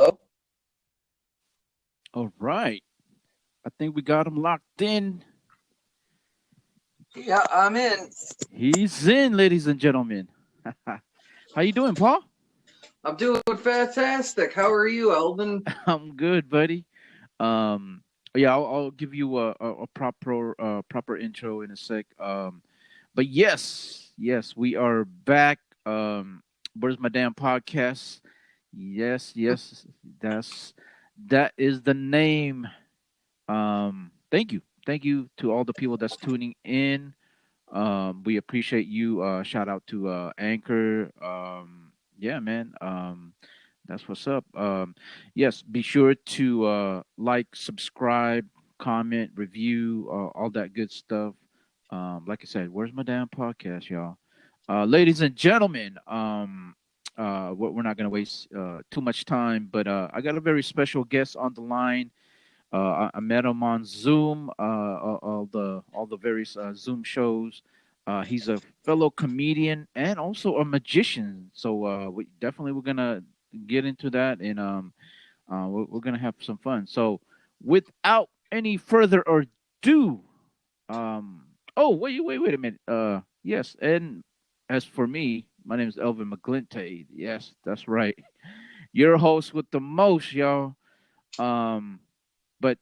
Oh, All right. I think we got him locked in. yeah, I'm in. He's in, ladies and gentlemen. How you doing, Paul? I'm doing fantastic. How are you, Elvin? I'm good, buddy. Um, yeah, I'll give you a proper intro in a sec. But yes, we are back. Where's my damn podcast? Yes, that's that is the name. Thank you to all the people that's tuning in. We appreciate you. Shout out to Anchor. Yeah, man. That's what's up. Yes, be sure to like, subscribe, comment, review, all that good stuff. Like I said, where's my damn podcast, y'all? Ladies and gentlemen, we're not gonna waste too much time, but I got a very special guest on the line. I met him on Zoom, all the various Zoom shows. He's a fellow comedian and also a magician. So we definitely we're gonna get into that, and we're gonna have some fun. So without any further ado, um, oh wait a minute. Yes, and as for me, my name is Elvin Maglinte. Yes, that's right. Your host with the most, y'all. Um, but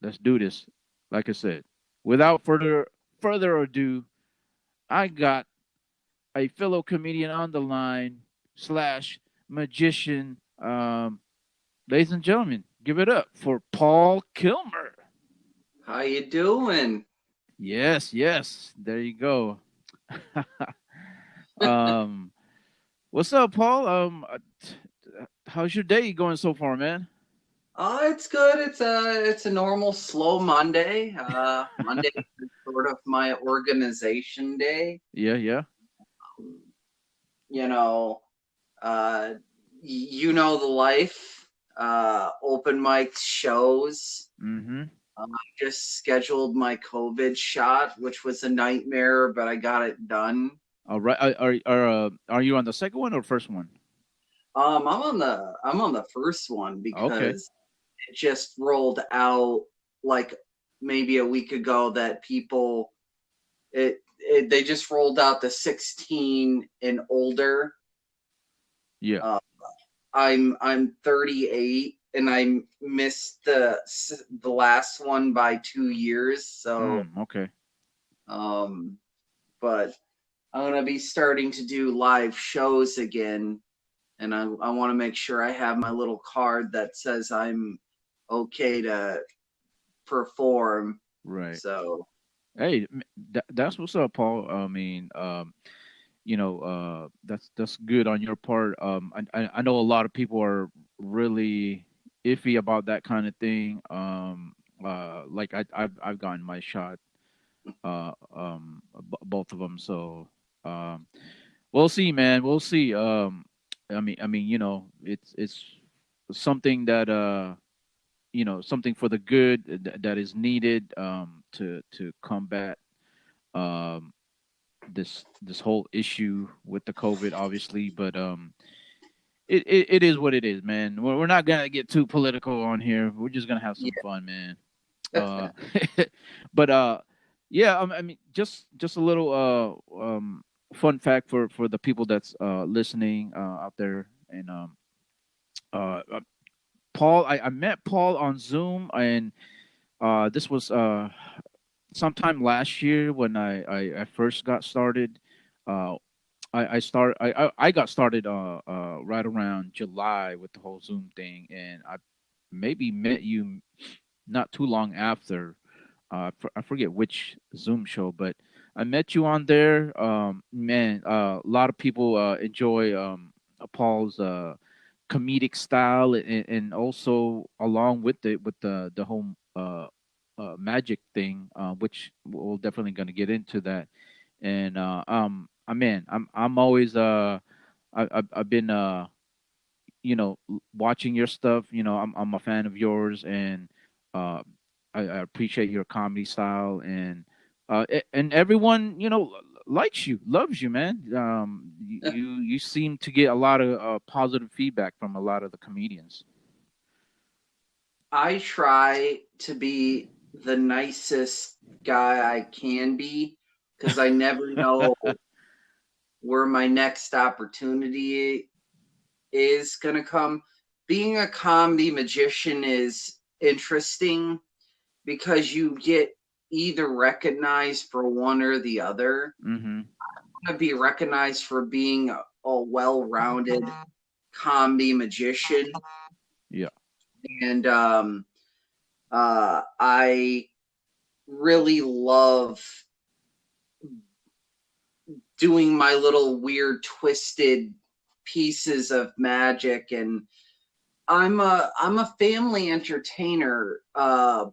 let's do this. Like I said, without further ado, I got a fellow comedian on the line slash magician. Ladies and gentlemen, give it up for Paul Kilmer. How you doing? Yes, there you go. um, what's up, Paul? How's your day going so far, man? It's good. It's a normal slow Monday. Monday is sort of my organization day. Yeah. You know, uh, you know the life. Open mics, shows. Mm-hmm. I just scheduled my COVID shot, which was a nightmare, but I got it done. All right. Are you on the second one or first one? I'm on the first one Okay. because it just rolled out like maybe a week ago that people they just rolled out the 16 and older. Yeah. Uh, I'm 38 and I missed the last one by 2 years. So Okay. um, but I'm gonna be starting to do live shows again, and I want to make sure I have my little card that says I'm okay to perform. Right. So Hey, that's what's up, Paul. I mean, that's good on your part. I know a lot of people are really iffy about that kind of thing. Like I've gotten my shot, both of them. So, um, we'll see, man. We'll see. I mean, it's something that something for the good that is needed to combat um this whole issue with the COVID, obviously. But it is what it is, man. We're not gonna get too political on here. We're just gonna have some yeah, fun, man. Uh, but yeah. I mean, just a little fun fact for the people that's listening out there. And uh, uh, Paul, I met Paul on Zoom, and this was sometime last year when I first got started. Uh, I got started right around July with the whole Zoom thing, and I maybe met you not too long after. I forget which Zoom show, but I met you on there. Man, a lot of people enjoy Paul's comedic style, and also along with it with the whole magic thing, which we're definitely going to get into that. And I mean, I'm always I've been watching your stuff. I'm a fan of yours, and uh, I appreciate your comedy style, and and everyone likes you, loves you, man. You seem to get a lot of positive feedback from a lot of the comedians. I try to be the nicest guy I can be because I never know where my next opportunity is going to come. Being a comedy magician is interesting because you get either recognized for one or the other. Mm-hmm. To be recognized for being a well-rounded comedy magician, Yeah. and I really love doing my little weird twisted pieces of magic, and I'm a family entertainer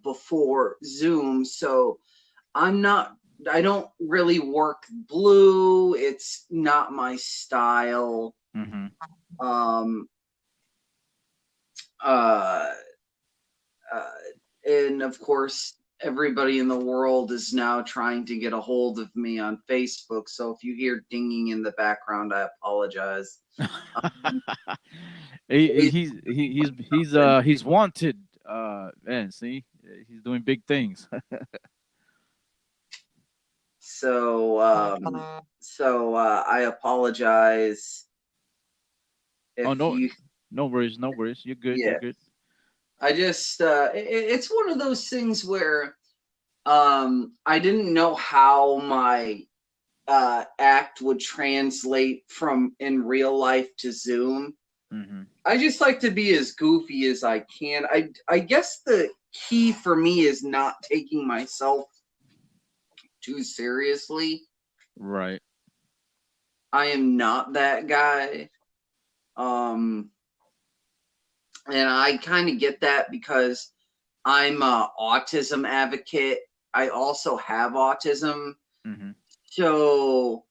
before Zoom, so I'm not I don't really work blue. It's not my style. Mm-hmm. Um uh, uh and of course everybody in the world is now trying to get a hold of me on Facebook. So if you hear dinging in the background, I apologize. He's wanted. Man, see, he's doing big things. So I apologize Oh if no, you no worries, no worries. You're good. You're yeah. good. I just it's one of those things where I didn't know how my act would translate from in real life to Zoom. Mm-hmm. I just like to be as goofy as I can. I guess the key for me is not taking myself too seriously. Right. I am not that guy. Um and I kind of get that because I'm a autism advocate. I also have autism. Mm-hmm. So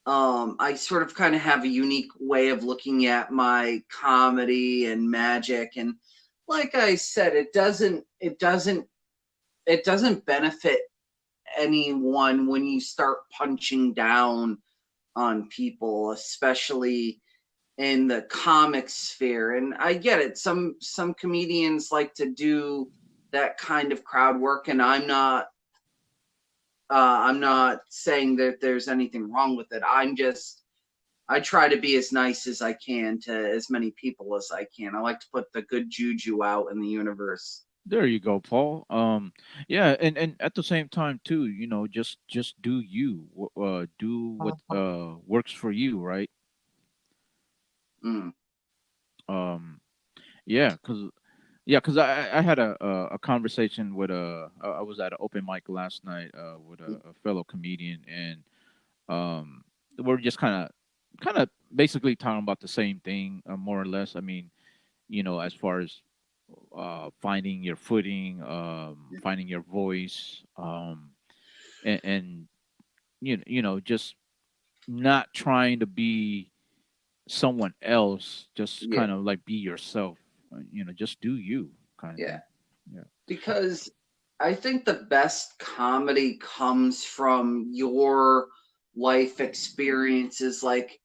I sort of kind of have a unique way of looking at my comedy and magic. And like I said, it doesn't benefit anyone when you start punching down on people, especially in the comic sphere. And I get it. Some comedians like to do that kind of crowd work, and I'm not saying that there's anything wrong with it. I try to be as nice as I can to as many people as I can. I like to put the good juju out in the universe. There you go, Paul. Yeah, and at the same time too, just do you. Do what works for you, right? Mm, Um, yeah, cause I had a conversation with I was at an open mic last night with a fellow comedian, and um we're just kind of basically talking about the same thing, more or less. I mean, as far as finding your footing, finding your voice, and just not trying to be someone else, just yeah, kind of like be yourself, just do you, kind of yeah. thing. Yeah. Because I think the best comedy comes from your life experiences. Like,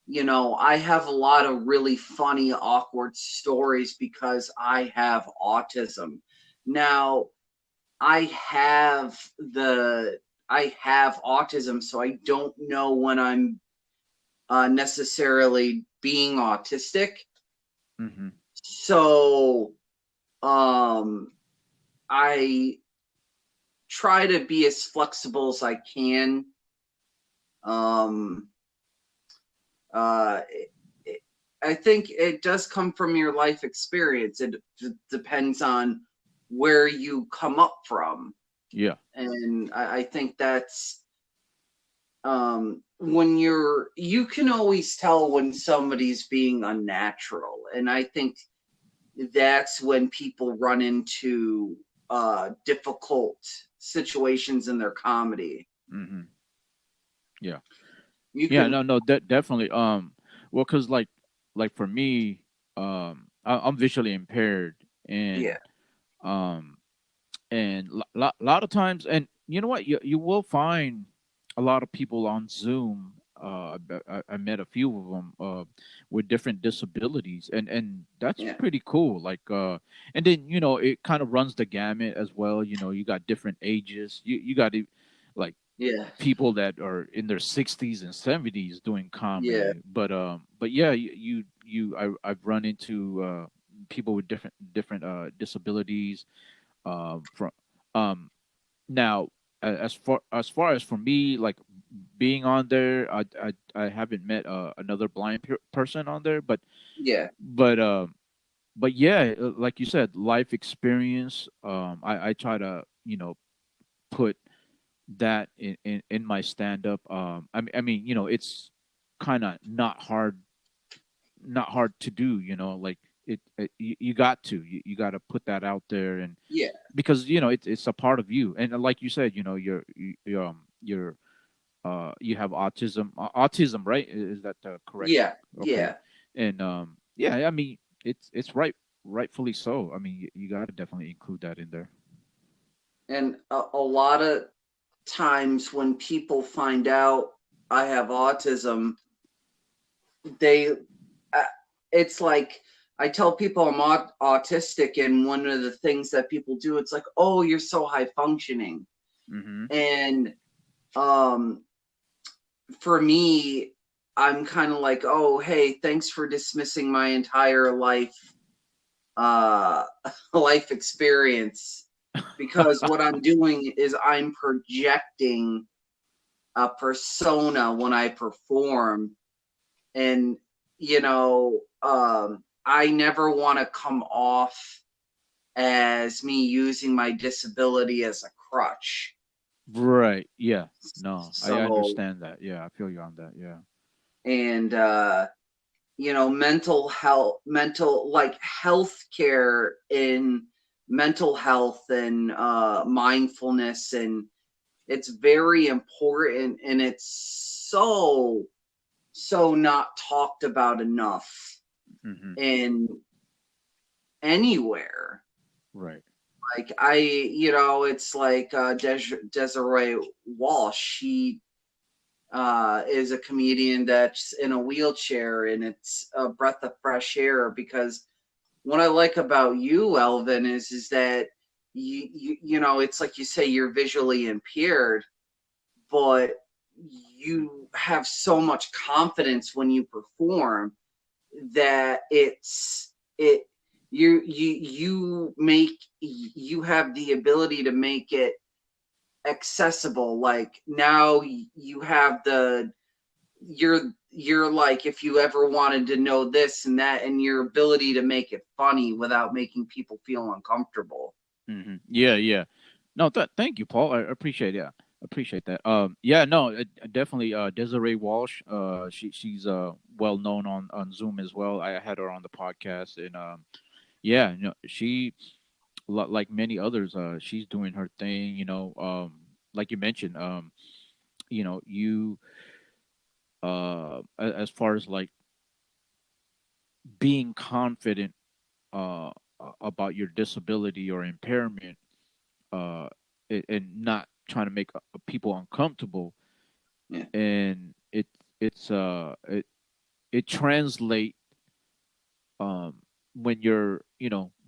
I have a lot of really funny, awkward stories because I have autism. Now, I have the I have autism, so I don't know when I'm necessarily being autistic. Mm-hmm. So um, I try to be as flexible as I can. Um, uh, I think it does come from your life experience. It depends on where you come up from, Yeah. and I think that's when you can always tell when somebody's being unnatural, and I think that's when people run into difficult situations in their comedy. Mm-hmm. Yeah. You Yeah. can, No, definitely. Well, cause like for me, I'm visually impaired, yeah, and um, lot of times, and you know what, you will find a lot of people on Zoom. I met a few of them with different disabilities, and that's Yeah. pretty cool. Like, and then it kind of runs the gamut as well. You got different ages. You got like Yeah. people that are in their 60s and 70s doing Yeah. comedy. But yeah, I've run into people with different disabilities. From now, as far as for me, like being on there, I haven't met another blind person on there, Yeah. but um but yeah, like you said, life experience. I try to put that in my stand up. I mean, it's kind of not hard to do. Like you got to you got to put that out there, and Yeah. because it's a part of you, and like you said, you're you have autism, right? Is that correct? Yeah. Okay. Yeah. And yeah, I mean, it's rightfully so. I mean, you got to definitely include that in there. And a lot of times when people find out I have autism, they, it's like I tell people I'm autistic, and one of the things that people do, it's like, oh, you're so high functioning. Mm-hmm. And um, for me, I'm kind of like, oh, hey, thanks for dismissing my entire uh, life experience, because what I'm doing is I'm projecting a persona when I perform. And I never want to come off as me using my disability as a crutch. Right. Yeah. No, I So, understand that. Yeah, I feel you on that. Yeah. and mental like healthcare in mental health and mindfulness, and it's very important, and it's so not talked about enough Mm-hmm. in anywhere. Right. Like it's like Desiree Walsh. She is a comedian that's in a wheelchair, and it's a breath of fresh air. Because what I like about you, Elvin, is that it's like you say you're visually impaired, but you have so much confidence when you perform that it you have the ability to make it accessible. Like now you have you're like, if you ever wanted to know this and that, and your ability to make it funny without making people feel uncomfortable. Mm-hmm. Yeah. Yeah. No, thank you, Paul. I appreciate it. Appreciate that. Yeah, no, definitely. Desiree Walsh. She's well known on Zoom as well. I had her on the podcast, and yeah, she like many others. She's doing her thing. Like you mentioned. You as far as like being confident about your disability or impairment, uh, and not trying to make people uncomfortable, Yeah. and it translate um when you're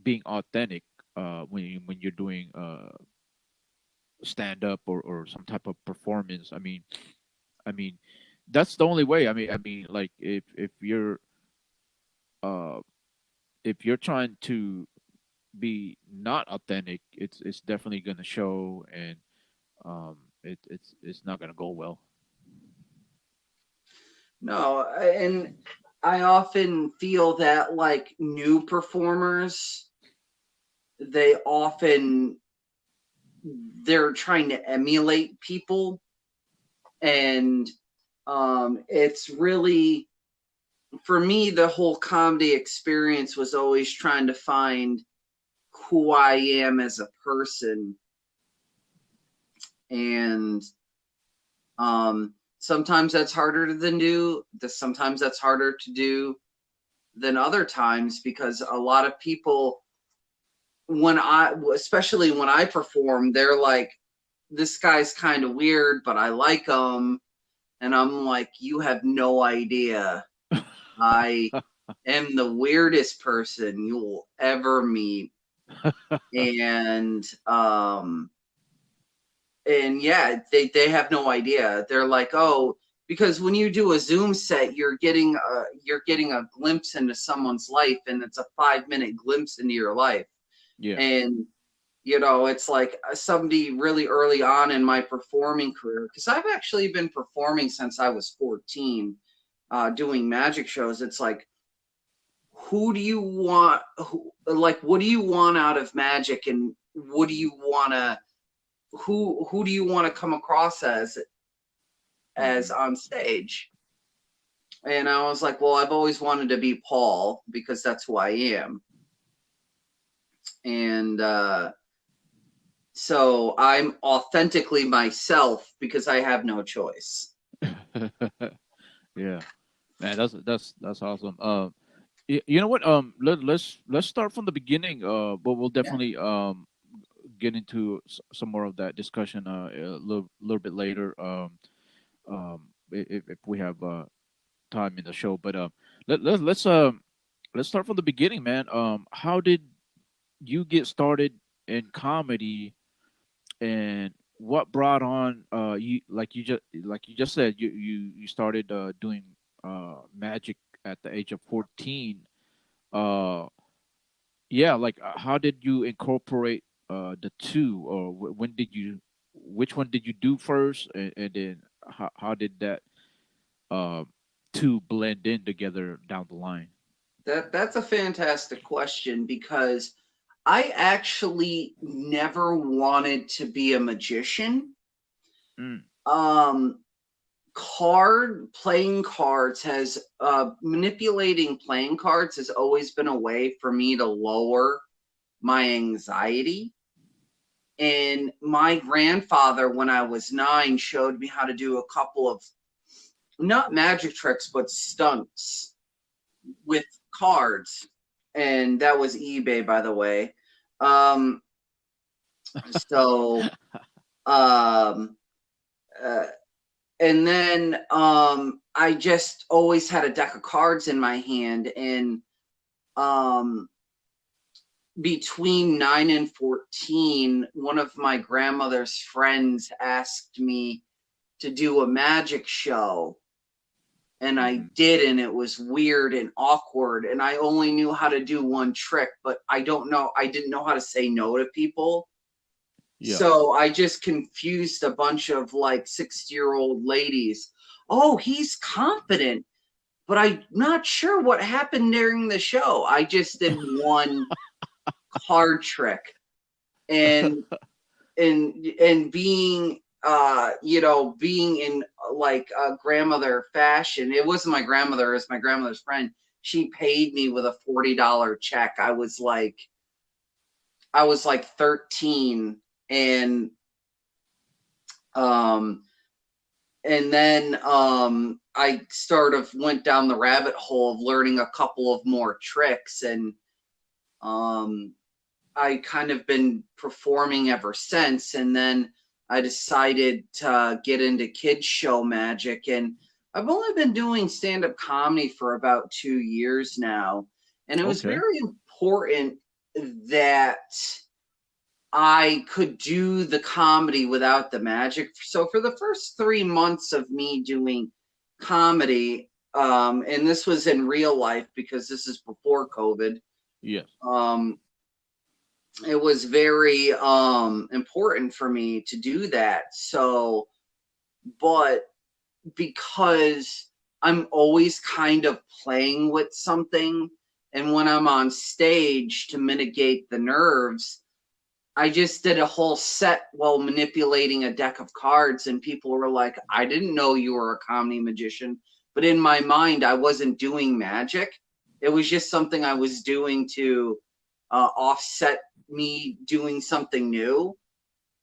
being authentic, when you're doing stand up or some type of performance. I mean that's the only way. I mean like uh if you're trying to be not authentic, it's definitely going to show, and it's not going to go well. No, and I often feel that like new performers, they often they're trying to emulate people, and it's really, for me, the whole comedy experience was always trying to find who I am as a person. And sometimes that's harder than do. Sometimes that's harder to do than other times, because a lot of people, especially when I perform, they're like, this guy's kind of weird, but I like him. And I'm like, you have no idea. I am the weirdest person you will ever meet. And yeah, they have no idea. They're like, oh, because when you do a Zoom set, you're getting a glimpse into someone's life, and it's a 5-minute glimpse into your life. Yeah. And it's like somebody really early on in my performing career, because I've actually been performing since I was 14, doing magic shows. It's like, who do you want? What do you want out of magic, and what do you want to? Who do you want to come across as on stage? And I was like, well, I've always wanted to be Paul because that's who I am. And so I'm authentically myself because I have no choice. Yeah, man, that's awesome. You know what? Let's start from the beginning. But we'll Yeah. definitely get into some more of that discussion a little bit later. If we have time in the show, but let's start from the beginning, man. How did you get started in comedy, and what brought on you, like you just said, you started doing magic at the age of 14. uh yeah, like how did you incorporate the two, or when did you, which one did you do first, and then how did that uh two blend in together down the line? That's a fantastic question because I actually never wanted to be a magician. Mm, Um, playing cards has manipulating playing cards has always been a way for me to lower my anxiety. And my grandfather, when I was 9, showed me how to do a couple of not magic tricks but stunts with cards, and that was eBay, by the way. Um, so, um, uh, and then I just always had a deck of cards in my hand, and um, between 9 and 14, one of my grandmother's friends asked me to do a magic show. And I mm-hmm. did, and it was weird and awkward. And I only knew how to do one trick, but I didn't know how to say no to people. Yeah. So I just confused a bunch of like 60-year-old ladies. Oh, he's confident, but I'm not sure what happened during the show. I just did one card trick. And being being in like a grandmother fashion, it wasn't my grandmother, it was my grandmother's friend. She paid me with a $40 check. I was like 13. And um then I sort of went down the rabbit hole of learning a couple of more tricks, and um I kind of been performing ever since. And then I decided to get into kids show magic, and I've only been doing stand-up comedy for about 2 years now. And it was Okay. very important that I could do the comedy without the magic. So for the first 3 months of me doing comedy, and this was in real life because this is before COVID, Yes. um, it was very important for me to do that. So, but because I'm always kind of playing with something, and when I'm on stage to mitigate the nerves, I just did a whole set while manipulating a deck of cards, and people were like, I didn't know you were a comedy magician. But in my mind, I wasn't doing magic. It was just something I was doing to offset me doing something new. Mm.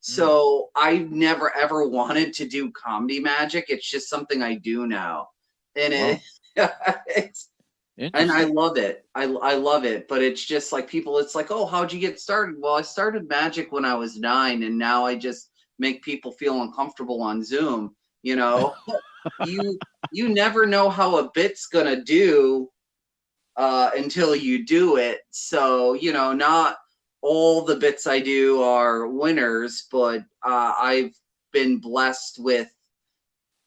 So I've never ever wanted to do comedy magic. It's just something I do now. And Wow. it's and I Interesting. love it. I love it, but it's just like people, it's like, oh, how'd you get started? Well, I started magic when I was 9, and now I just make people feel uncomfortable on Zoom, you know? you you never know how a bit's gonna do until you do it. So, you know, not all the bits I do are winners, but I've been blessed with,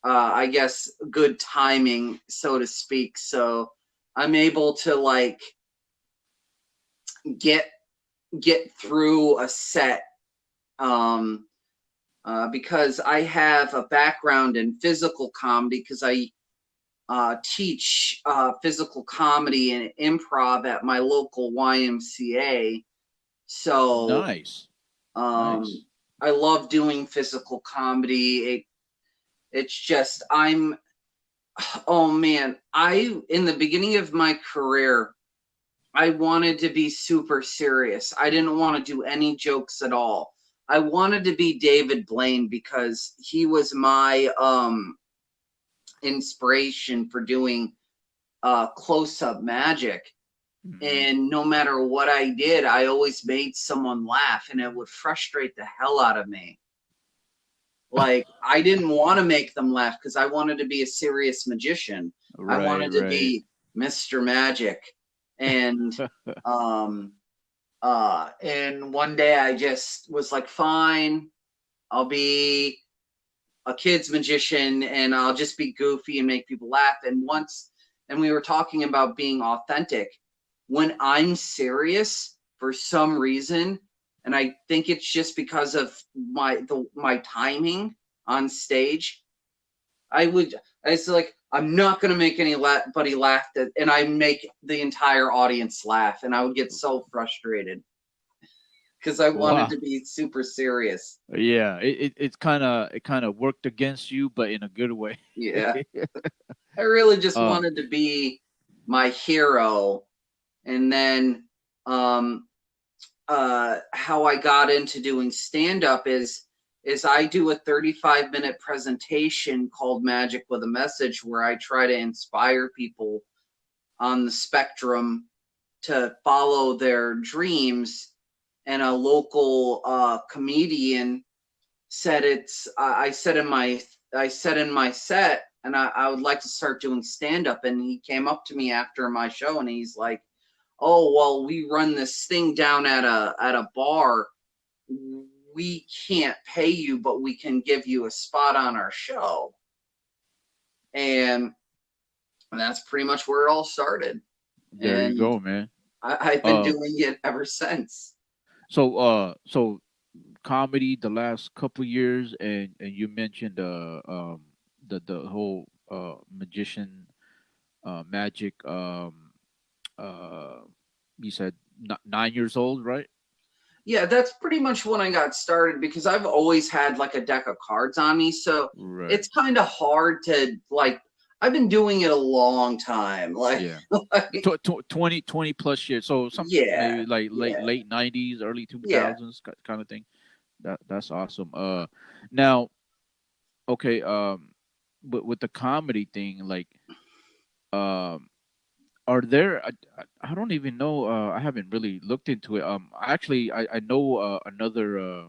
I guess, good timing, so to speak. So I'm able to like get through a set, um, because I have a background in physical comedy because I teach physical comedy and improv at my local YMCA. So Nice, um, nice. I love doing physical comedy. It's just oh man, I in the beginning of my career, I wanted to be super serious. I didn't want to do any jokes at all. I wanted to be David Blaine because he was my inspiration for doing close-up magic. Hmm. And no matter what I did, I always made someone laugh, and it would frustrate the hell out of me. Like, I didn't want to make them laugh because I wanted to be a serious magician. I Right, wanted to right. be Mr. Magic. And and one day I just was like, fine, I'll be a kid's magician and I'll just be goofy and make people laugh. And we were talking about being authentic. When I'm serious for some reason, and I think it's just because of my timing on stage, I would I was like, I'm not gonna make anybody laugh, and I make the entire audience laugh, and I would get so frustrated because I wanted Wow. to be super serious. Yeah, it kind of worked against you, but in a good way. Yeah, I really just um, wanted to be my hero, and then um, how I got into doing stand up is I do a 35-minute presentation called Magic with a Message where I try to inspire people on the spectrum to follow their dreams. And a local comedian said I said in my set, and I would like to start doing stand up. And he came up to me after my show and he's like, oh well, we run this thing down at a bar. We can't pay you, but we can give you a spot on our show. And that's pretty much where it all started. there you And go, man. I've been Uh, doing it ever since. so comedy the last couple years, and you mentioned the whole magician magic. Uh, you said 9 years old, right? Yeah, that's pretty much when I got started because I've always had like a deck of cards on me. So Right. it's kind of hard to like, I've been doing it a long time. Like, Yeah. like 20 plus years. So some yeah, maybe like late yeah, late 90s, early yeah. 2000s kind of thing. That's awesome. Now, okay, with the comedy thing, like, um, are there? I don't even know. I haven't really looked into it. Actually, I know another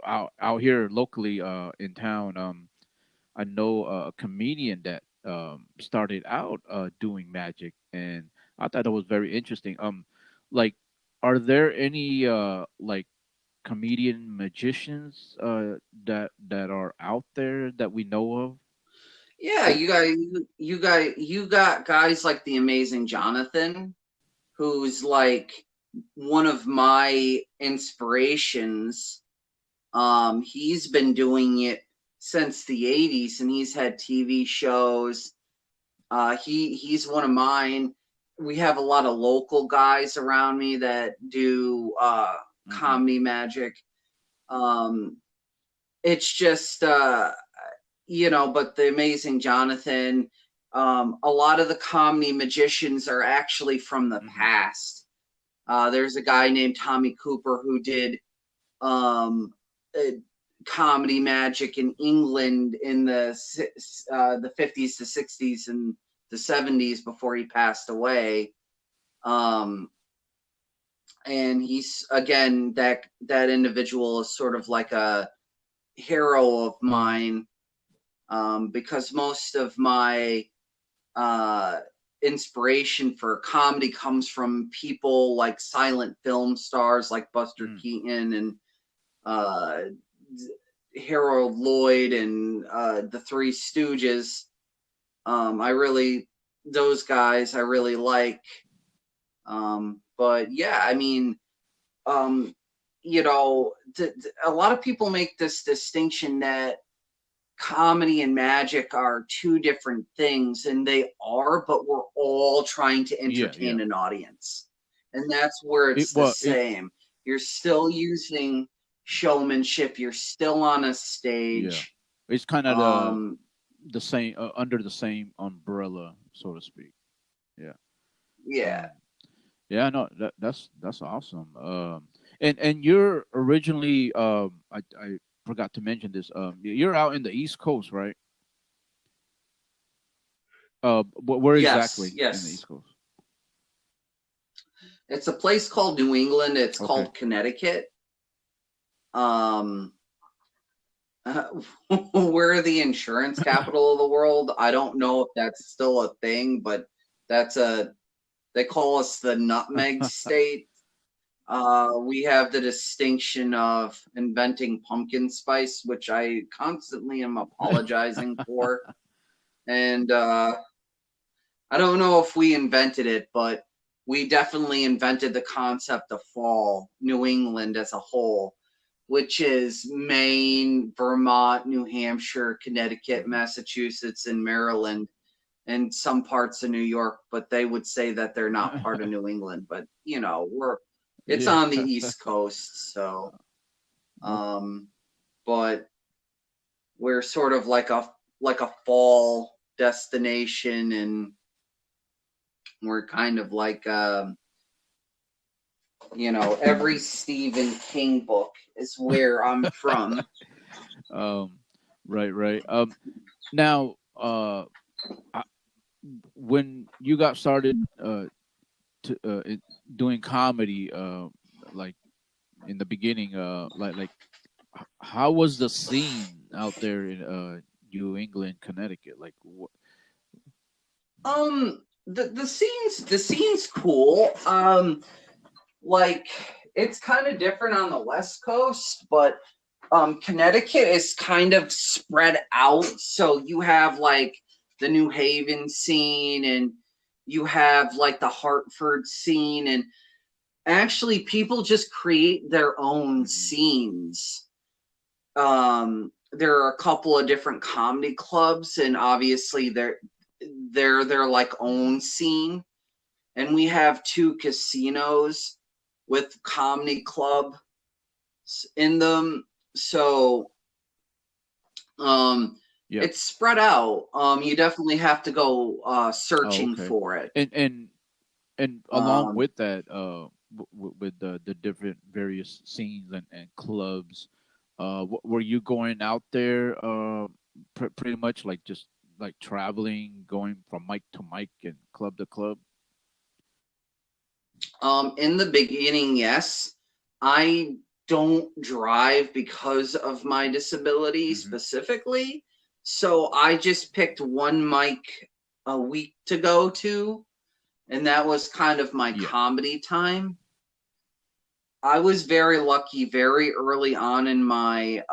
out here locally in town. I know a comedian that started out doing magic, and I thought that was very interesting. Like, are there any like comedian magicians that are out there that we know of? Yeah, It, you got guys like the amazing Jonathan, who's like one of my inspirations. He's been doing it since the 80s and he's had TV shows. He's one of mine. We have a lot of local guys around me that do mhm, comedy magic. Um, it's just but the amazing Jonathan, a lot of the comedy magicians are actually from the mhm, past. There's a guy named Tommy Cooper who did um, uh, comedy magic in England in the 50s to 60s and the 70s before he passed away. Um, and he's again that individual is sort of like a hero of mine. because most of my inspiration for comedy comes from people like silent film stars like Buster Keaton and Harold Lloyd and the Three Stooges. Those guys I really like. But yeah, I mean, you know, a lot of people make this distinction that comedy and magic are two different things, and they are, but we're all trying to entertain an audience. And that's where it's the same. You're still using showmanship, you're still on a stage. Yeah. It's kind of the same under the same umbrella, so to speak. Yeah. Yeah. Yeah, no, that's awesome. And you're originally I forgot to mention this. You're out in the East Coast, right? Where exactly in the East Coast? It's a place called New England. It's called Connecticut. We're the insurance capital of the world. I don't know if that's still a thing, but they call us the nutmeg state. We have the distinction of inventing pumpkin spice, which I constantly am apologizing for. And I don't know if we invented it, but we definitely invented the concept of fall, New England as a whole, which is Maine, Vermont, New Hampshire, Connecticut, Massachusetts, and Maryland, and some parts of New York, but they would say that they're not part of New England. But you know, it's on the East Coast, so but we're sort of like a fall destination, and we're kind of like you know, every Stephen King book is where I'm from. Right. Now, when you got started doing comedy, like in the beginning, like how was the scene out there in New England, Connecticut? Like what? The scene's cool. Like it's kind of different on the West Coast, but Connecticut is kind of spread out. So you have like the New Haven scene, and you have like the Hartford scene, and actually people just create their own scenes. There are a couple of different comedy clubs, and obviously they're their like own scene. And we have 2 casinos with comedy club in them. So it's spread out. You definitely have to go searching for it. And along with that, with the different various scenes and clubs, were you going out there pretty much like just like traveling, going from mic to mic and club to club? In the beginning, yes. I don't drive because of my disability specifically. So I just picked one mic a week to go to, and that was kind of my comedy time. I was very lucky very early on in my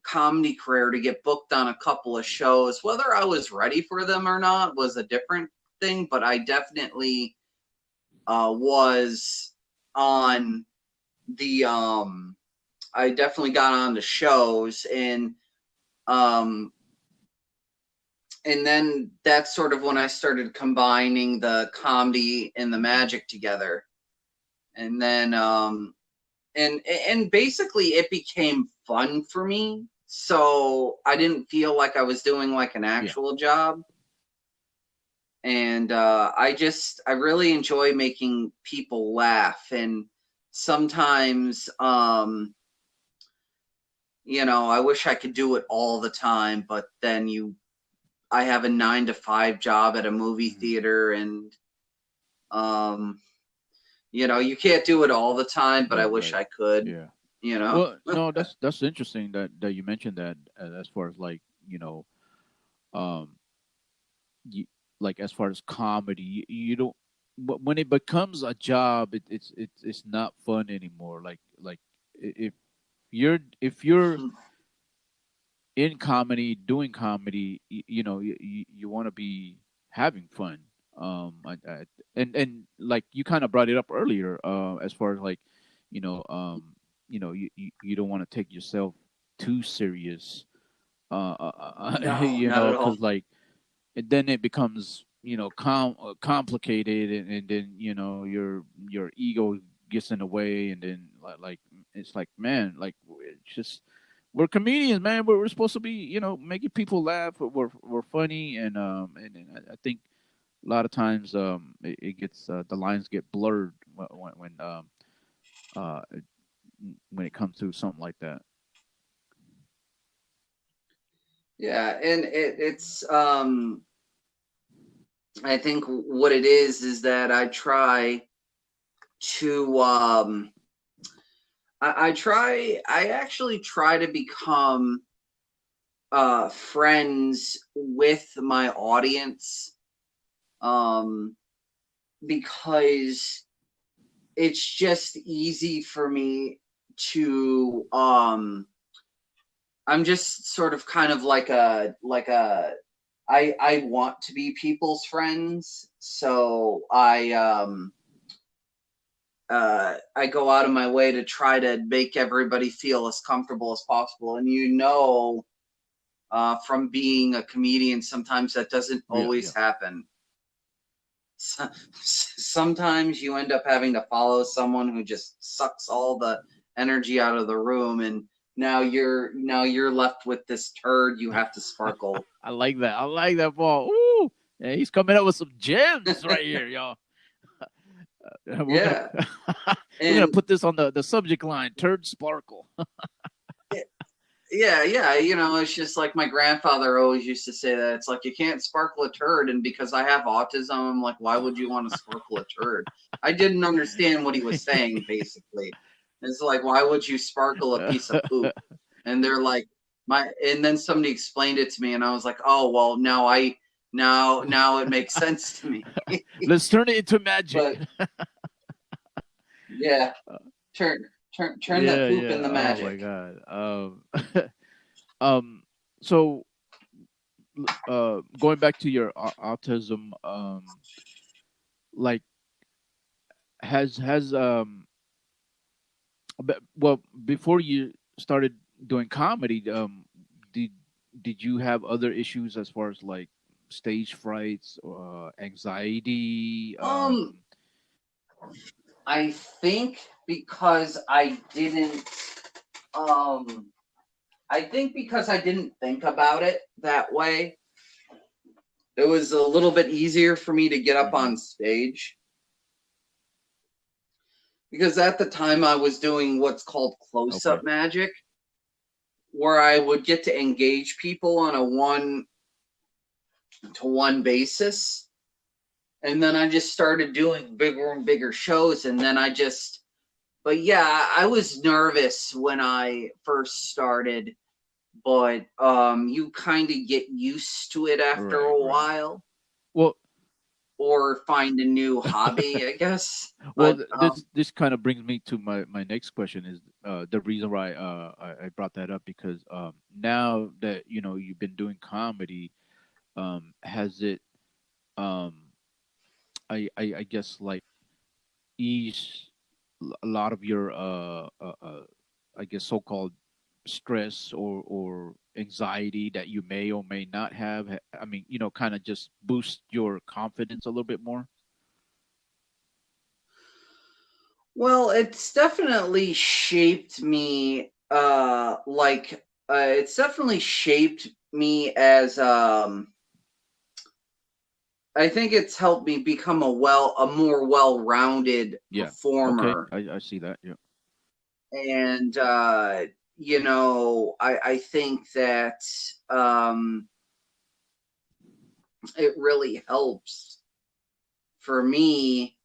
comedy career to get booked on a couple of shows. Whether I was ready for them or not was a different thing, but I definitely was on the I definitely got on the shows, and then that's sort of when I started combining the comedy and the magic together. And then and basically it became fun for me. So I didn't feel like I was doing like an actual job. And I really enjoy making people laugh. And sometimes you know, I wish I could do it all the time, but then I have a 9-to-5 job at a movie theater, and you know, you can't do it all the time, but I wish I could. Yeah. You know. Well, no, that's interesting that you mentioned that as far as like um, you, like as far as comedy, you don't. But when it becomes a job, it's not fun anymore. Like if you're in comedy, doing comedy, you want to be having fun. And like you kind of brought it up earlier, as far as like, you don't want to take yourself too serious, No, not at all. because like, and then it becomes complicated, and then your ego gets in the way, and then like it's like, man, like it's just, we're comedians, man. We're supposed to be making people laugh. We're funny, and I think a lot of times it gets, the lines get blurred uh when it comes to something like that. Yeah, and it's I think what it is that to I actually try to become friends with my audience, um because it's just easy for me to I'm just sort of kind of I want to be people's friends, so I go out of my way to try to make everybody feel as comfortable as possible. And from being a comedian, sometimes that doesn't Yeah, yeah. always happen. Sometimes you end up having to follow someone who just sucks all the energy out of the room, and now you're left with this turd you have to sparkle. I like that. I like that, Paul. Ooh, yeah, he's coming up with some gems right here, y'all. We're gonna Yeah, we're gonna and put this on the subject line: turd sparkle. yeah, it's just like my grandfather always used to say that it's like you can't sparkle a turd, and because I have autism, I'm like, why would you want to sparkle a turd? I didn't understand what he was saying, basically. It's like, why would you sparkle a piece of poop? And they're like, and then somebody explained it to me, and I was like, oh well, now it makes sense to me. Let's turn it into magic. But yeah, turn turn that Yeah, poop yeah. into Oh my magic. god. Um, so going back to your autism, like has well, before you started doing comedy, did did you have other issues as far as like stage frights, anxiety? Um, I think because um I think because I didn't think about it that way, it was a little bit easier for me to get up Mhm. on stage. Because at the time I was doing what's called close Okay. up magic, where I would get to engage people on a one to one basis. And then I just started doing bigger and bigger shows. And then but yeah, I was nervous when I first started, but you kind of get used to it after Right, a right. while, Well, or find a new hobby, I guess. well, But this kind of brings me to my next question, is the reason why I brought that up, because now that you've been doing comedy, has it, um I guess, like, ease a lot of your I guess, so-called stress or anxiety that you may or may not have. I mean, kind of just boost your confidence a little bit more. well, it's definitely shaped me. It's definitely shaped me as I think it's helped me become a more well-rounded Yeah. Okay. performer. I see that. Yeah. And I think that um it really helps for me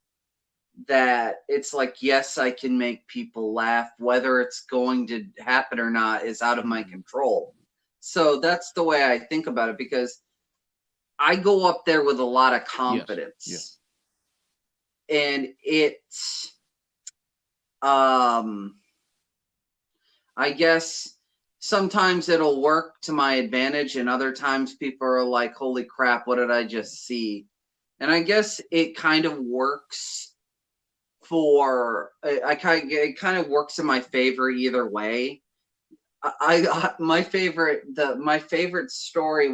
that it's like, yes, I can make people laugh. Whether it's going to happen or not is out of my Hmm. control. So that's the way I think about it, because I go up there with a lot of confidence. And it's, I guess sometimes it'll work to my advantage, and other times people are like, holy crap, what did I just see? And I guess it kind of works it kind of works in my favor either way. My favorite story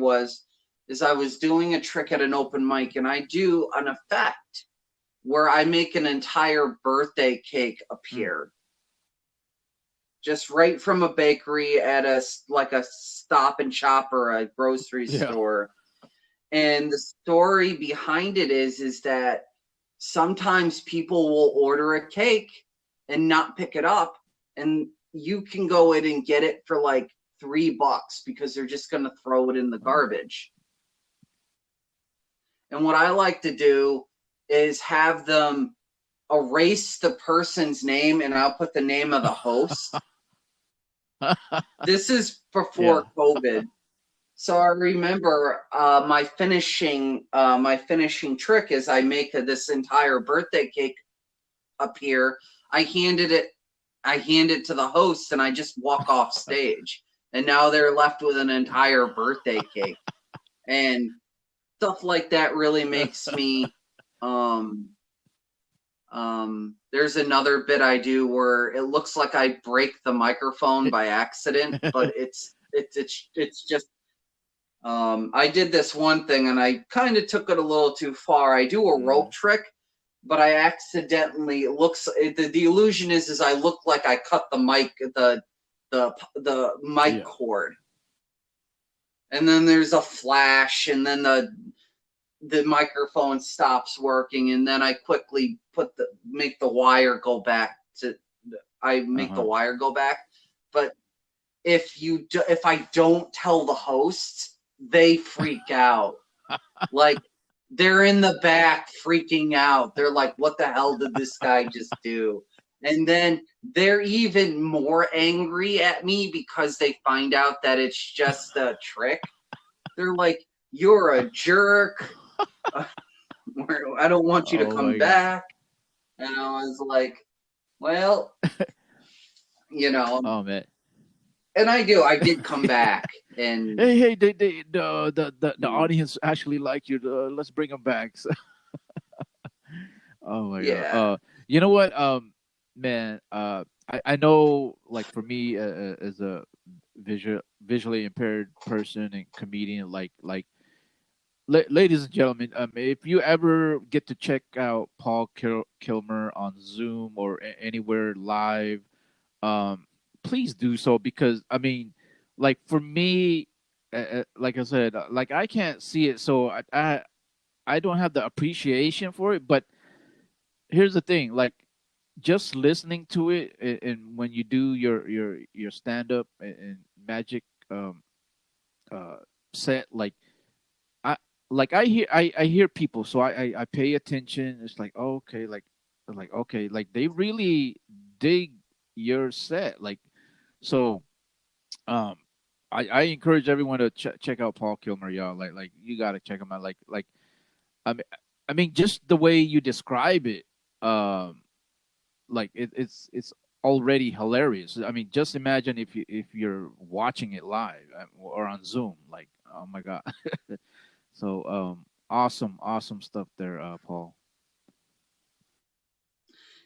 is I was doing a trick at an open mic, and I do an effect where I make an entire birthday cake appear. Just right from a bakery at a Stop and Shop or a grocery store. And the story behind it is that sometimes people will order a cake and not pick it up, and you can go in and get it for like $3 because they're just going to throw it in the garbage. And what I like to do is have them erase the person's name, and I'll put the name of the host. This is before COVID. So I remember my finishing trick is I make this entire birthday cake appear. I hand it to the host, and I just walk off stage. And now they're left with an entire birthday cake. And stuff like that really makes me there's another bit I do where it looks like I break the microphone by accident, but it's just I did this one thing, and I kind of took it a little too far. I do a rope trick, but I accidentally the illusion is I look like I cut the mic the mic cord, and then there's a flash, and then the microphone stops working, and then I quickly make the wire go back to the wire go back. But if I don't tell the hosts, they freak out. Like, they're in the back freaking out. They're like, what the hell did this guy just do? And then they're even more angry at me because they find out that it's just a trick. They're like, you're a jerk. I don't want you to come back. And I was like, well, Oh man. And I did come back. And hey, the audience actually like you. Let's bring them back. Oh my god. You know what? Man. I know. Like for me, as a visually impaired person and comedian, ladies and gentlemen, if you ever get to check out Paul Kilmer on Zoom or anywhere live, please do so, because I mean, like for me, like I said, like I can't see it, so I don't have the appreciation for it. But here's the thing, like just listening to it, and when you do your stand up and magic uh set, I I hear people, so I pay attention. It's like, oh, okay, okay, like they really dig your set, like so. Um, I encourage everyone to check out Paul Kilmer, y'all. Like you got to check him out. I mean, I mean, just the way you describe it, like it's already hilarious. I mean, just imagine if you're watching it live or on Zoom. Like, oh my god. So awesome stuff there, Paul.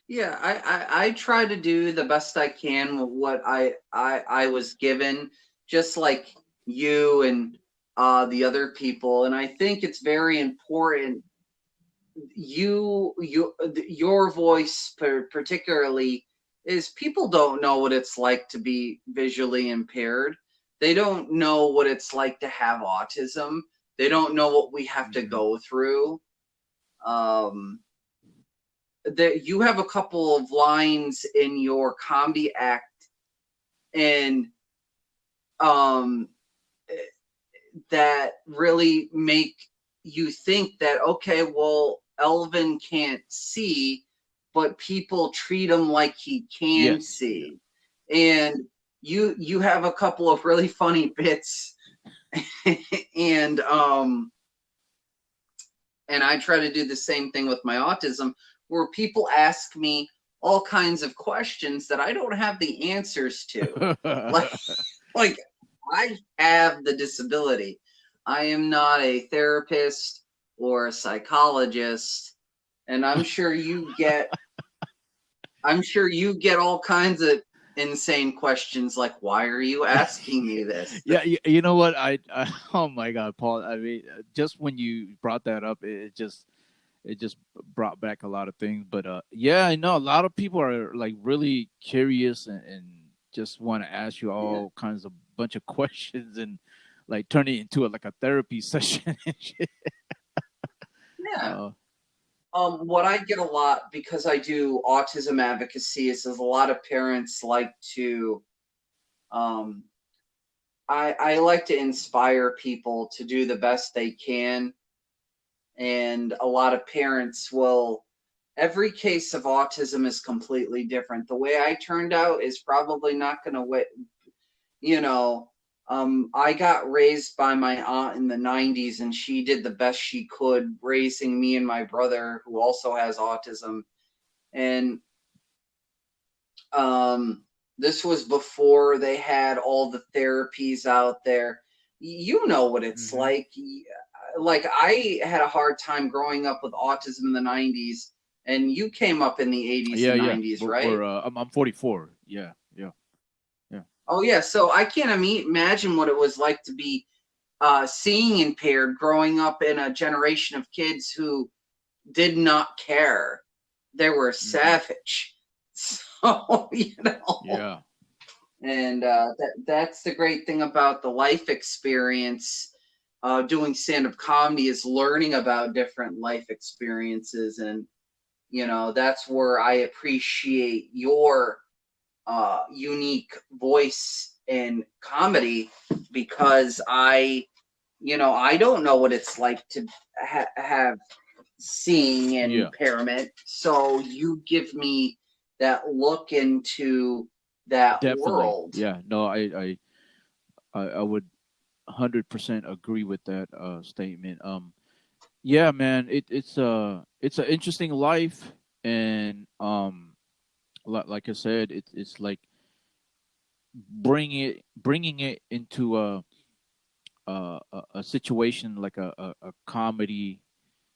yeah, I try to do the best I can with what I was given, just like you and the other people. And I think it's very important your voice particularly is, people don't know what it's like to be visually impaired. They don't know what it's like to have autism. They don't know what we have to go through. That you have a couple of lines in your comedy act, and that really make you think that, okay, well, Elvin can't see, but people treat him like he can see. And you have a couple of really funny bits, and I try to do the same thing with my autism, where people ask me all kinds of questions that I don't have the answers to. Like, like I have the disability. I am not a therapist or a psychologist, and I'm sure you get all kinds of insane questions like, why are you asking me this? Yeah, you know what? Oh my God, Paul. I mean, just when you brought that up, it just brought back a lot of things. But yeah, I know a lot of people are like really curious and just want to ask you Yeah. all kinds of bunch of questions and like turn it into like a therapy session and shit. Yeah. Uh, What I get a lot, because I do autism advocacy, is a lot of parents like to, um, I like to inspire people to do the best they can. And a lot of parents will, every case of autism is completely different. The way I turned out is probably not going to, you know, I got raised by my aunt in the 90s, and she did the best she could raising me and my brother, who also has autism. And this was before they had all the therapies out there. You know what it's hmm like. Like, I had a hard time growing up with autism in the 90s, and you came up in the 80s Yeah, and yeah. 90s, We're right? I'm 44. Yeah, yeah, yeah. Oh yeah, so I can't imagine what it was like to be seeing impaired, growing up in a generation of kids who did not care. They were hmm savage. So, Yeah, and that's the great thing about the life experience. Doing stand-up comedy is learning about different life experiences, and that's where I appreciate your unique voice in comedy, because I don't know what it's like to have seeing yeah. impairment. So you give me that look into that Definitely. world. Yeah. No, I would 100% agree with that statement. Yeah, man, it's an interesting life, and like I said, it's like bringing it into a situation like a comedy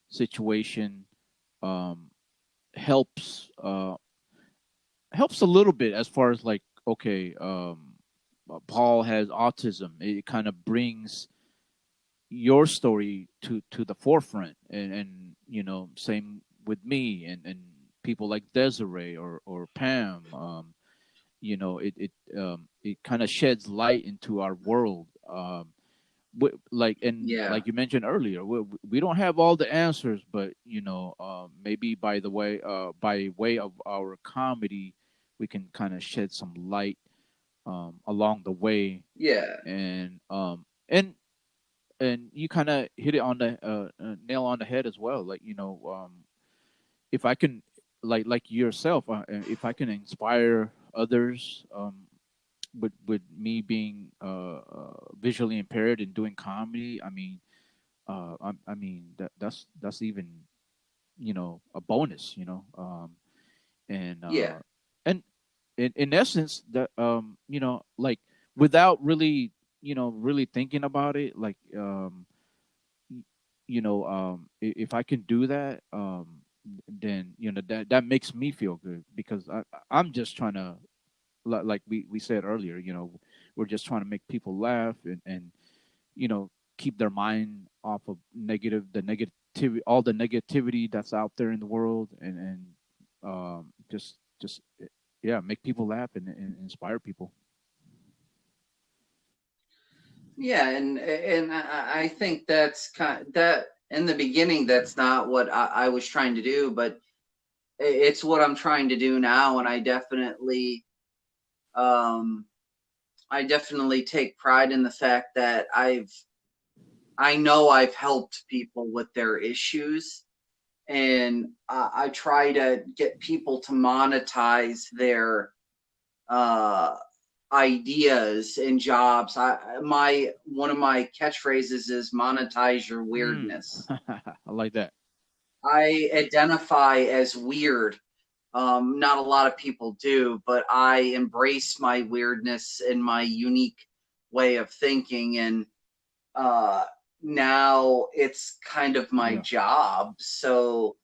situation um helps helps a little bit as far as like okay Paul has autism. It kind of brings your story to the forefront, and same with me and people like Desiree or Pam. It kind of sheds light into our world. Like and Yeah. like you mentioned earlier, we don't have all the answers, but maybe by way of our comedy, we can kind of shed some light along the way, Yeah. and and you kind of hit it on the nail on the head as well. Like if I can, like yourself, if I can inspire others, with me being visually impaired and doing comedy, I mean, I mean that's even a bonus, and Yeah. and in essence that like without really really thinking about it, like if I can do that, then that makes me feel good because I'm just trying to like we said earlier, we're just trying to make people laugh and you know keep their mind off of the negativity, all the negativity that's out there in the world, and just yeah, make people laugh and inspire people. Yeah, and I think that's that in the beginning. That's not what I was trying to do, but it's what I'm trying to do now, and um, I definitely take pride in the fact that I know I've helped people with their issues, and I try to get people to monetize their uh ideas and jobs. My one of my catchphrases is monetize your Mm. weirdness. I like that. I identify as weird. Not a lot of people do, but I embrace my weirdness and my unique way of thinking. And uh, now it's kind of my Yeah. job. So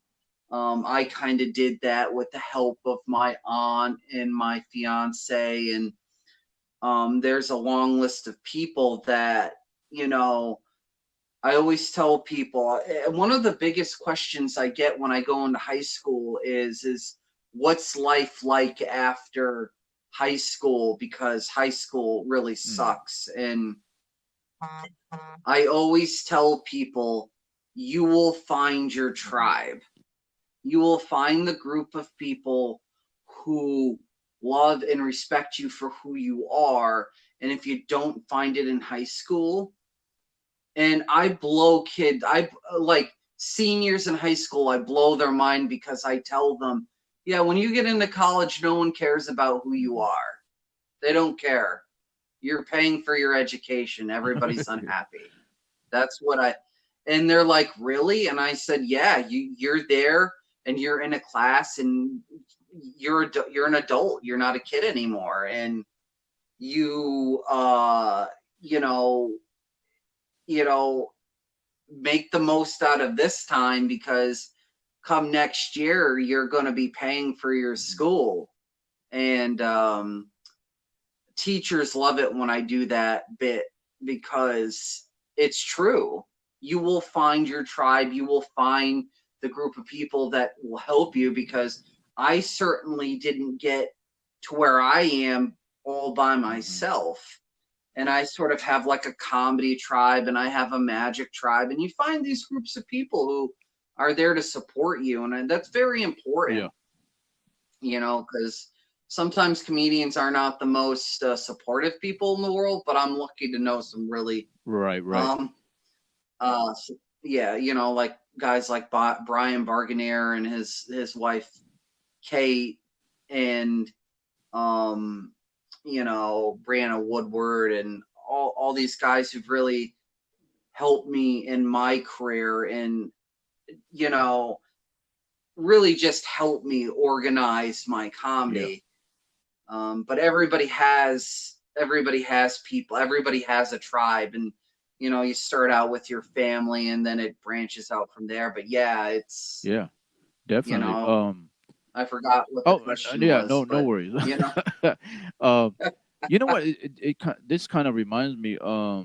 I kind of did that with the help of my aunt and my fiance. And there's a long list of people that, you know, I always tell people one of the biggest questions I get when I go into high school is what's life like after high school, because high school really Mm. sucks. And I always tell people you will find your Hmm. tribe. You will find the group of people who love and respect you for who you are. And if you don't find it in high school, and I blow kids, I like seniors in high school, I blow their mind because I tell them, yeah, when you get into college, no one cares about who you Hmm. are. They don't care. You're paying for your education. Everybody's unhappy. That's what I, and they're like, really? And I said, yeah, you're there and you're in a class and you're an adult. You're not a kid anymore. And you, you know, you know, make the most out of this time, because come next year you're going to be paying for your Hmm. school. And teachers love it when I do that bit, because it's true. You will find your tribe, you will find the group of people that will help you, because I certainly didn't get to where I am all by Hmm. myself. And I sort of have like a comedy tribe and I have a magic tribe, and you find these groups of people who are there to support you, and that's very Yeah. important, because sometimes comedians are not the most supportive people in the world, but I'm lucky to know some really Right. Right. um s- yeah, like guys like Brian Barganier and his wife Kate, and um Brianna Woodward, and all these guys who've really helped me in my career, and you know really just helped me organize my Yeah. comedy. But everybody has people, everybody has a tribe, and you start out with your family and then it branches out from there. But yeah, it's Yeah. you Definitely. know I forgot what the Oh, question yeah. was, No. No but worries. you know um. You know what? This kind of reminds me. Uh.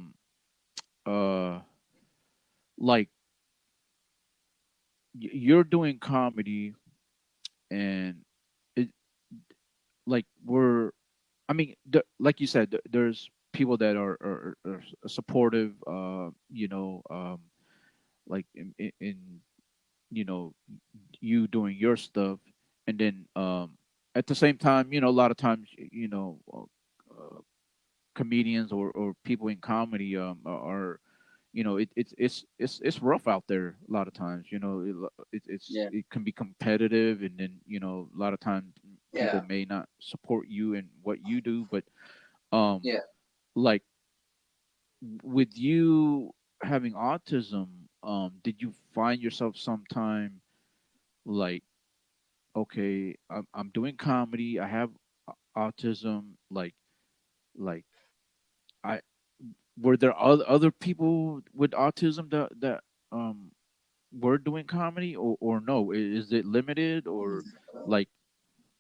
Like you're doing comedy, and it like we're. I mean, like you said, there's people that are supportive. Like in you know you doing your stuff, and then at the same time, a lot of times, comedians or people in comedy are it's rough out there a lot of times. yeah, It can be competitive, and then a lot of times people yeah, may not support you and what you do. But um yeah. like with you having autism, did you find yourself sometime like, okay, I'm doing comedy, I have autism, like I were there other people with autism that um were doing comedy, or no? Is it limited, or like?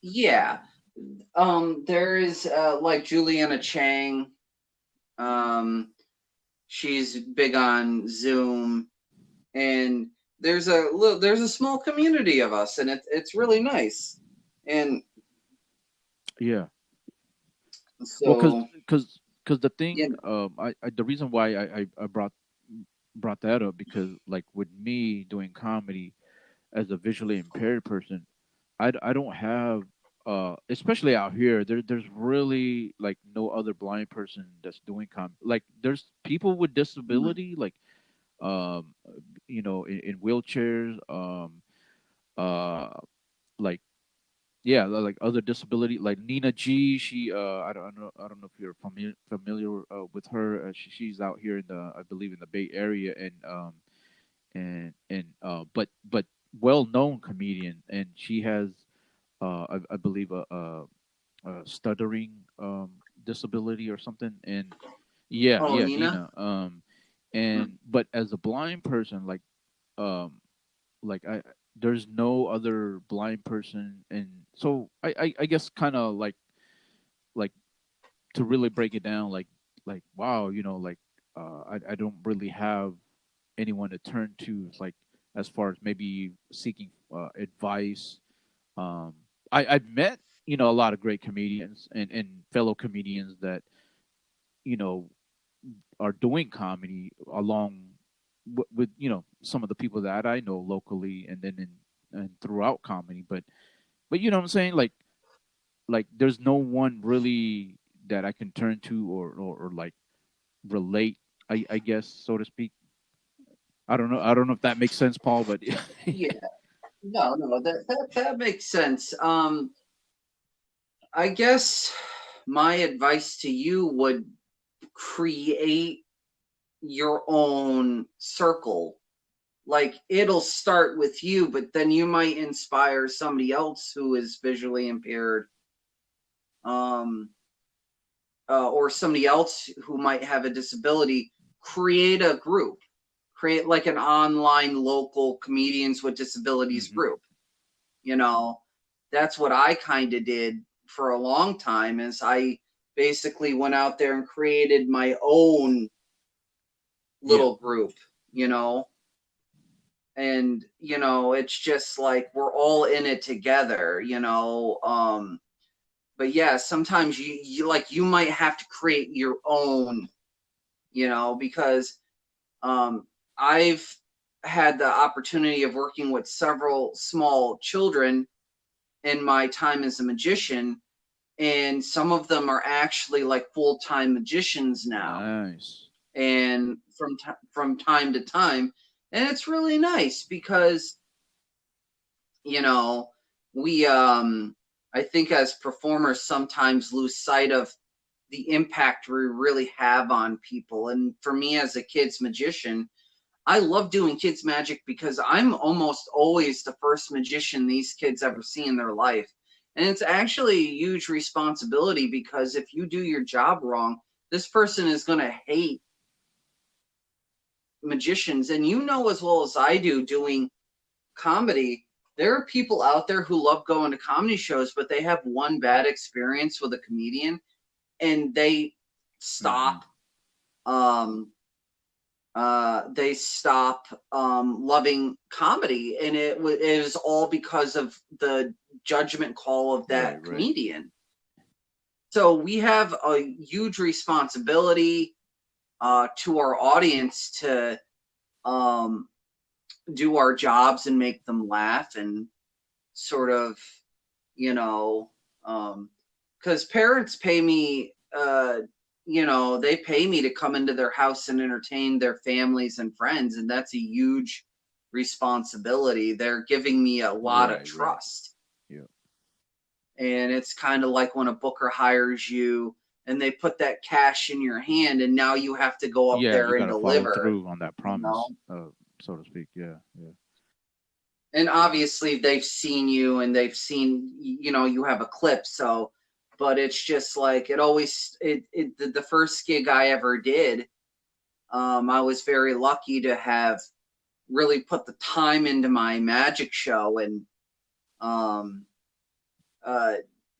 Yeah. There is like Juliana Chang. Um, she's big on Zoom, and there's a small community of us, and it's really nice. And Yeah. Well, so, because the thing, yeah, I the reason why I brought that up, because like with me doing comedy as a visually impaired person, I don't have especially out here, there's really like no other blind person that's doing like there's people with mhm, disability, like um in wheelchairs, uh like yeah, like other disability, like Nina G. She I don't know if you're familiar with her. She's out here in the, I believe, in the Bay Area, and but well known comedian, and she has I believe a stuttering disability or something, and Oh, yeah, Nina. Nina. Hmm. And but as a blind person, um like I there's no other blind person, and so I guess kind of like to really break it down, like wow, like I don't really have anyone to turn to, like as far as maybe seeking advice. um I've met a lot of great comedians and fellow comedians that you know are doing comedy along with some of the people that I know locally, and then in and throughout comedy. But you know what I'm saying, like there's no one really that I can turn to, or like relate, I guess, so to speak. I don't know if that makes sense, Paul, but Yeah. No, no, that makes sense. I guess my advice to you would create your own circle. Like it'll start with you, but then you might inspire somebody else who is visually impaired, um, or somebody else who might have a disability. Create a group. Create like an online local comedians with disabilities hmm group. You know, that's what I kind of did for a long time. Is I basically went out there and created my own yeah, little group. You know, and it's just like we're all in it together. But yeah, sometimes you like you might have to create your own, because um I've had the opportunity of working with several small children in my time as a magician, and some of them are actually like full-time magicians now, nice. and from time to time. And it's really nice because you know we I think as performers sometimes lose sight of the impact we really have on people. And for me as a kids magician, I love doing kids magic because I'm almost always the first magician these kids ever see in their life. And it's actually a huge responsibility because if you do your job wrong, this person is going to hate magicians. And you know as well as I do, doing comedy, there are people out there who love going to comedy shows, but they have one bad experience with a comedian and hmm stop um they stop loving comedy, and it is all because of the judgment call of Right, that right. comedian. So we have a huge responsibility to our audience to um, do our jobs and make them laugh, and sort of, you know, because parents pay me, they pay me to come into their house and entertain their families and friends, and that's a huge responsibility. They're giving me a lot of Right, right. trust. Yeah. And it's kind of like when a booker hires you and they put that cash in your hand, and now you have to go up Yeah, you there and got to follow deliver, through on that you know? promise, so to speak. Yeah, yeah. And obviously they've seen you and they've seen, you have a clip. So but it's just like it always it the first gig I ever did, I was very lucky to have really put the time into my magic show. And um uh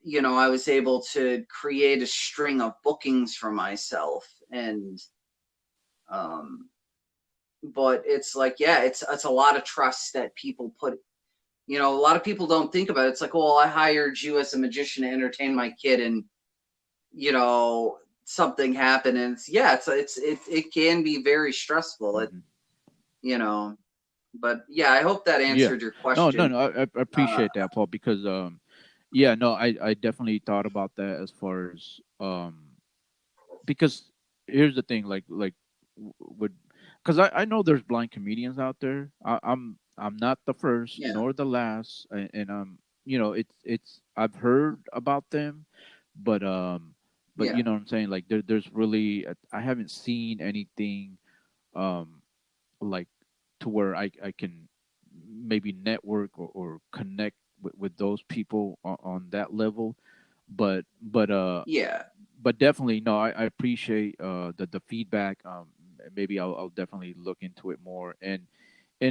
I was able to create a string of bookings for myself. And um but it's like, yeah, it's a lot of trust that people put. A lot of people don't think about it. It's like, well, I hired you as a magician to entertain my kid, and something happened, and it can be very stressful. hmm You know, but yeah, I hope that Yeah. answered your No, no, question. no. I Uh, appreciate that, Paul, because yeah, no, I definitely thought about that as far as because here's the thing, like would because I know there's blind comedians out there. I'm not the first yeah, nor the last, and you know, it's I've heard about them, but Yeah. you know what I'm saying, like there's really I haven't seen anything um like to where I can maybe network or connect with those people on that level. Yeah. But definitely no, I appreciate the feedback. Maybe I'll definitely look into it more, and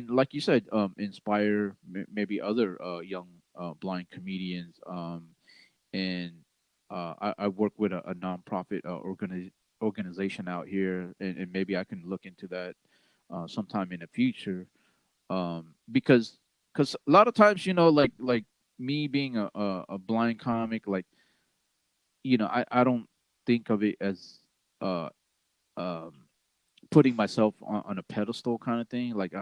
like you said, inspire maybe other young blind comedians. And I work with a nonprofit organization out here, and maybe I can look into that sometime in the future. Because a lot of times, you know, like me being a blind comic, like, you know, I don't think of it as uh um putting myself on a pedestal kind of thing. Like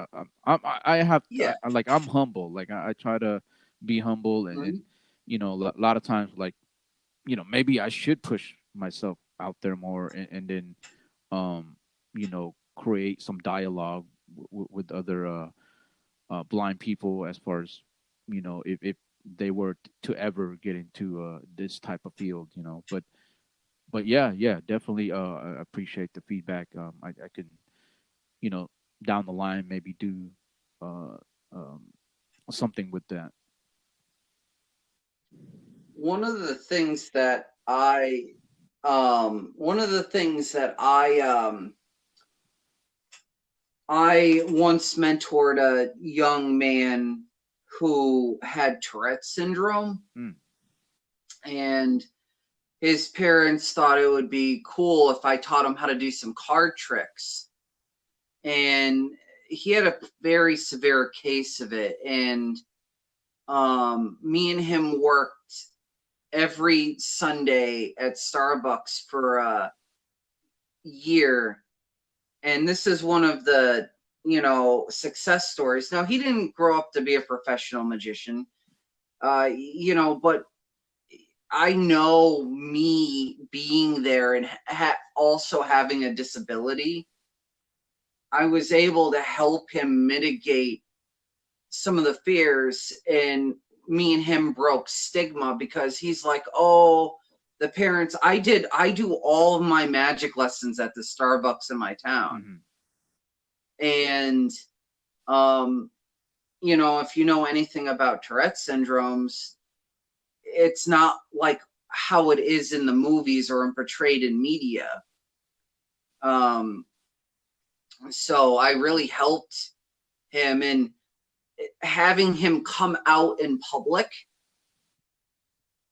I have Yeah. like I'm humble. Like I try to be humble, and Mhm. you know, a lot of times, like, you know, maybe I should push myself out there more, and then um you know, create some dialogue with other blind people, as far as, you know, if they were to ever get into this type of field, you know. But yeah, yeah, definitely I appreciate the feedback. I can, you know, down the line maybe do uh um something with that. One of the things that one of the things that I once mentored a young man who had Tourette syndrome, Mm, and his parents thought it would be cool if I taught him how to do some card tricks. And he had a very severe case of it, and me and him worked every Sunday at Starbucks for a year. And this is one of the, success stories. Now, he didn't grow up to be a professional magician, but I know, me being there and also having a disability, I was able to help him mitigate some of the fears, and me and him broke stigma, because he's like, oh, the parents, I do all of my magic lessons at the Starbucks in my town. hmm. And if you know anything about Tourette syndromes, it's not like how it is in the movies or portrayed in media. Um, so I really helped him, and having him come out in public,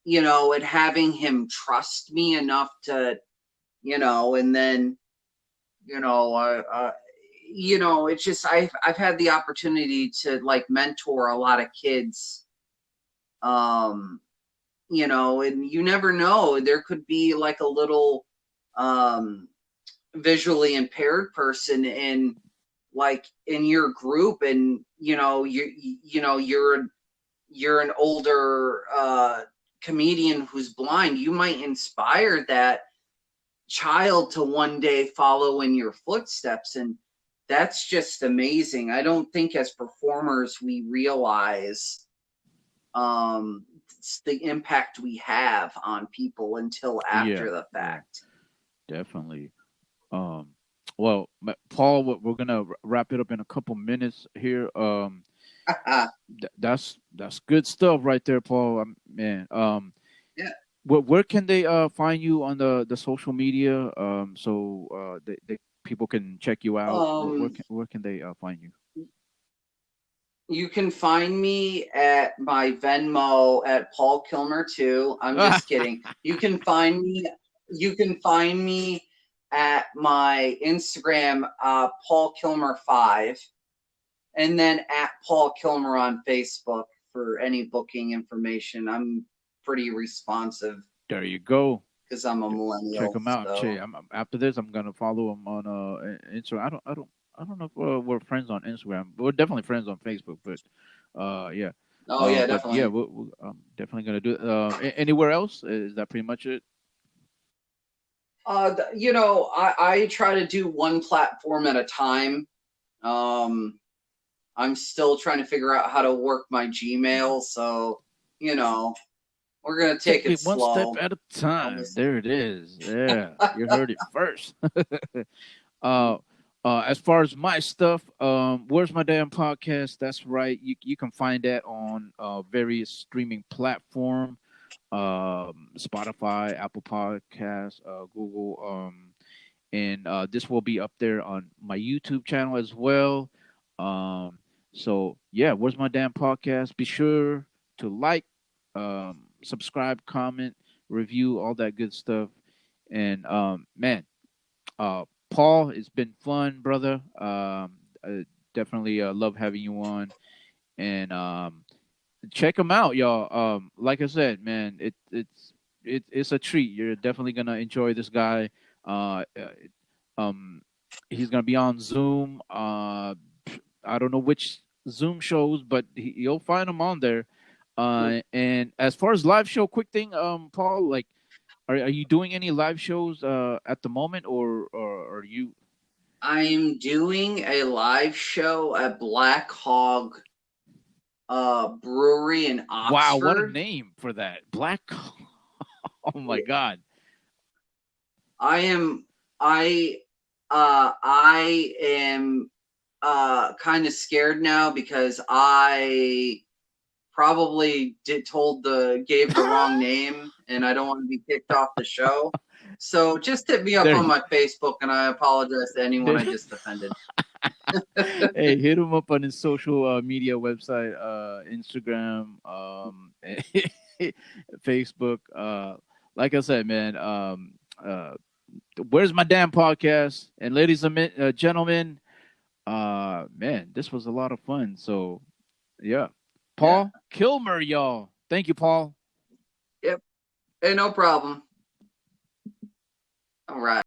and having him trust me enough to, and then, you know, it's just, I've had the opportunity to, like, mentor a lot of kids, um, and you never know, there could be like a little um visually impaired person in, like, in your group, and you're an older comedian who's blind. You might inspire that child to one day follow in your footsteps, and that's just amazing. I don't think as performers we realize the impact we have on people until Yeah, after the yeah, fact. definitely. um well, Paul, we're gonna wrap it up in a couple minutes here. That's good stuff right there, Paul. Man, Yeah. where can they find you on the social media, so they people can check you out? um Where can they find you? You can find me at my Venmo at Paul Kilmer too. I'm just kidding. You can find me at my Instagram, Paul Kilmer 5, and then at Paul Kilmer on Facebook for any booking information. I'm pretty responsive There you go. because I'm a Check millennial. them out. Che, So, after this, I'm gonna follow them on Instagram. I don't know if we're friends on Instagram. We're definitely friends on Facebook, but yeah. oh yeah, But yeah, definitely. I'm definitely gonna do it. Anywhere else? Is that pretty much it? I try to do one platform at a time. Um, I'm still trying to figure out how to work my Hmm. Gmail, so you know, we're gonna take it one step slow. at a time. There it is. Yeah, you heard it first. uh, as far as my stuff, where's my damn podcast? That's right. You can find that on various streaming platform, Spotify, Apple Podcasts, Google, and this will be up there on my YouTube channel as well. So yeah, where's my damn podcast? Be sure to like, subscribe, comment, review, all that good stuff. And man, uh, Paul, it's been fun, brother. Definitely love having you on, and check him out, y'all. Like I said, man, it's a treat. You're definitely gonna enjoy this guy. Um, he's gonna be on Zoom. I don't know which Zoom shows, but you'll find him on there. And as far as live show, quick thing, Paul, like, are you doing any live shows at the moment, or are you? I'm doing a live show at Black Hog Brewery in Wow, what a Oxford. name for that, Black. Oh my God. I am kind of scared now because I probably gave the wrong name, and I don't want to be kicked off the show. So just hit me up There, on my Facebook, and I apologize to anyone there. I just offended. Hey, hit him up on his social media website, Instagram, Facebook. Like I said, man, uh, where's my damn podcast? And ladies and gentlemen, man, this was a lot of fun. So yeah, Yeah. Paul Kilmer, y'all. Thank you, Paul. Yep. Hey, no problem. All right.